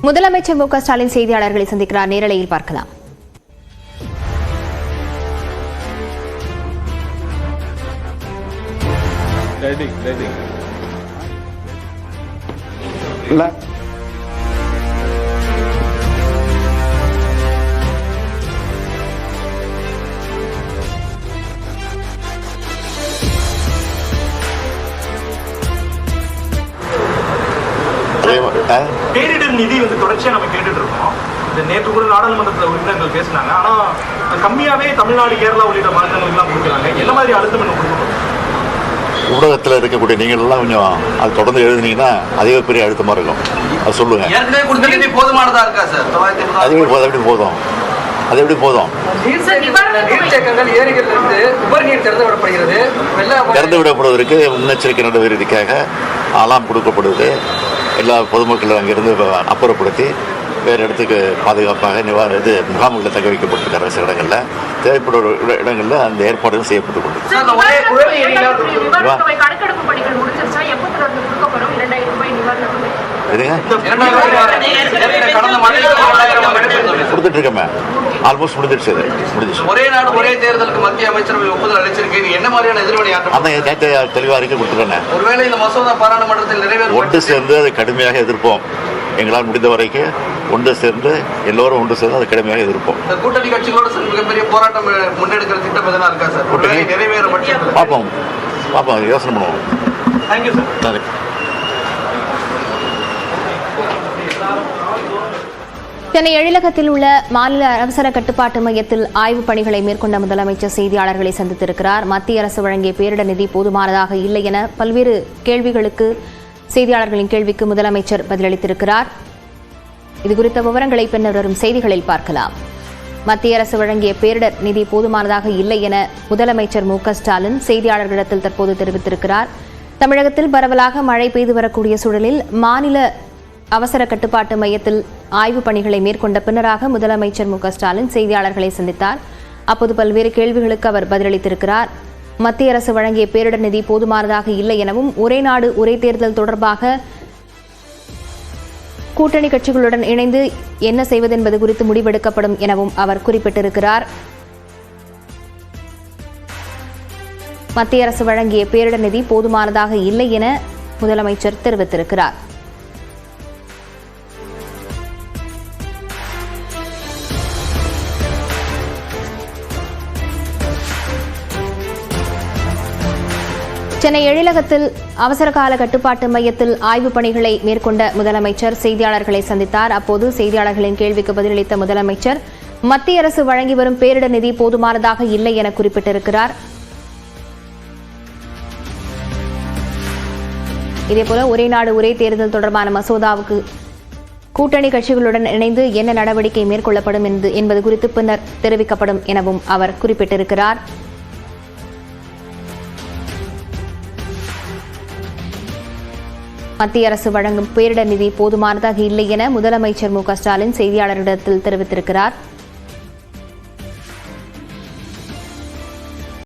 முதலமைச்சர் மு.க. ஸ்டாலின் செய்தியாளர்களை சந்திக்கிறார். நேரலையில் பார்க்கலாம். பேரிடர் நிதி தொடர்ச்சியா நம்ம கேட்டுட்டு இருக்கோம். நேற்று கூட நாடாளுமன்றத்தில் உறுப்பினர்கள் பேசினாங்க. ஆனா கம்மியாவே தமிழ்நாடு, கேரளா உள்ளிட்ட மாநிலங்களுக்கு எல்லாம் கொடுக்குறாங்க. என்ன மாதிரி அழுத்தம் என்ன கொடுக்கணும்? ஊடகத்தில் இருக்கக்கூடிய நீங்கள் எல்லாம் கொஞ்சம் அது தொடர்ந்து எழுதுனீங்கன்னா அதுவே பெரிய அழுத்தமா இருக்கும். அது சொல்லுங்க. போதுமானதா இருக்கா சார்? அது எப்படி போதும்? அது எப்படி போதும்? திறந்து விடப்படுவதற்கு முன்னெச்சரிக்கை நடவடிக்கைக்காக அலாம் கொடுக்கப்படுது. எல்லா பொதுமக்களும் அங்கிருந்து அப்புறப்படுத்தி வேறு இடத்துக்கு பாதுகாப்பாக முகாம்களில் தங்க வைக்கப்பட்டிருக்கிற சில இடங்களில் தேவைப்படும் இடங்களில் அந்த ஏற்பாடுகள் செய்யப்பட்டு கொண்டிருக்கு. கொடுத்துட்டு இருக்கமே, ஆல்மோஸ்ட் முடிஞ்சிடுச்சு. ஒரே நாடு ஒரே தேர்தலுக்கு மத்திய அமைச்சரவை ஒப்புதல் அளிச்சிருக்கீங்க. என்ன மாதிரியான எதிர்வினை அதான் தெளிவாக அறிக்கை கொடுத்துருக்கேன். ஒருவேளை இந்த மசோதா பாராளுமன்றத்தில் நிறைவேறும் ஒன்று சேர்ந்து அதை கடுமையாக எதிர்ப்போம். எங்களால் முடிந்த வரைக்கும் ஒன்று சேர்ந்து எல்லோரும் ஒன்று சேர்ந்து அதை கடுமையாக எதிர்ப்போம். கூட்டணி கட்சிகளோட மிகப்பெரிய போராட்டம் முன்னெடுக்கிற திட்டம் எதனா இருக்கா சார்? கூட்டணி நிறைவேற பார்ப்போம், யோசனை பண்ணுவோம். Thank you sir. சென்னை எழிலகத்தில் உள்ள மாநில அவசர கட்டுப்பாட்டு மையத்தில் ஆய்வுப் பணிகளை மேற்கொண்ட முதலமைச்சர் செய்தியாளர்களை சந்தித்திருக்கிறார். மத்திய அரசு வழங்கிய பேரிடர் நிதி போதுமானதாக இல்லை என பல்வேறு கேள்விகளுக்கு செய்தியாளர்களின் கேள்விக்கு முதலமைச்சர் பதிலளித்திருக்கிறார். இதுகுறித்த விவரங்களை பின்னர் வரும் செய்திகளில் பார்க்கலாம். மத்திய அரசு வழங்கிய பேரிடர் நிதி போதுமானதாக இல்லை என முதலமைச்சர் மு.க. ஸ்டாலின் செய்தியாளர்களிடத்தில் தற்போது தெரிவித்திருக்கிறார். தமிழகத்தில் பரவலாக மழை பெய்து வரக்கூடிய சூழலில் மாநில அவசர கட்டுப்பாட்டு மையத்தில் ஆய்வுப் பணிகளை மேற்கொண்ட பின்னராக முதலமைச்சர் மு.க. ஸ்டாலின் செய்தியாளர்களை சந்தித்தார். அப்போது பல்வேறு கேள்விகளுக்கு அவர் பதிலளித்திருக்கிறார். மத்திய அரசு வழங்கிய பேரிடர் நிதி போதுமானதாக இல்லை எனவும் ஒரே நாடு ஒரே தேர்தல் தொடர்பாக கூட்டணி கட்சிகளுடன் இணைந்து என்ன செய்வது என்பது குறித்து முடிவெடுக்கப்படும் எனவும் அவர் குறிப்பிட்டிருக்கிறார். மத்திய அரசு வழங்கிய பேரிடர் நிதி போதுமானதாக இல்லை என முதலமைச்சர் தெரிவித்திருக்கிறார். சென்னை எழிலகத்தில் அவசரகால கட்டுப்பாட்டு மையத்தில் ஆய்வுப் பணிகளை மேற்கொண்ட முதலமைச்சர் செய்தியாளர்களை சந்தித்தார். அப்போது செய்தியாளர்களின் கேள்விக்கு பதிலளித்த முதலமைச்சர் மத்திய அரசு வழங்கி வரும் பேரிடர் நிதி போதுமானதாக இல்லை என குறிப்பிட்டிருக்கிறார். இதேபோல ஒரே நாடு ஒரே தேர்தல் தொடர்பான மசோதாவுக்கு கூட்டணி கட்சிகளுடன் இணைந்து என்ன நடவடிக்கை மேற்கொள்ளப்படும் என்பது குறித்து பின்னர் தெரிவிக்கப்படும் எனவும் அவர் குறிப்பிட்டிருக்கிறார். மத்திய அரசு வழங்கும் பேரிடர் நிதி போதுமானதாக இல்லை என முதலமைச்சர் மு.க. ஸ்டாலின் செய்தியாளரிடத்தில் தெரிவித்திருக்கிறார்.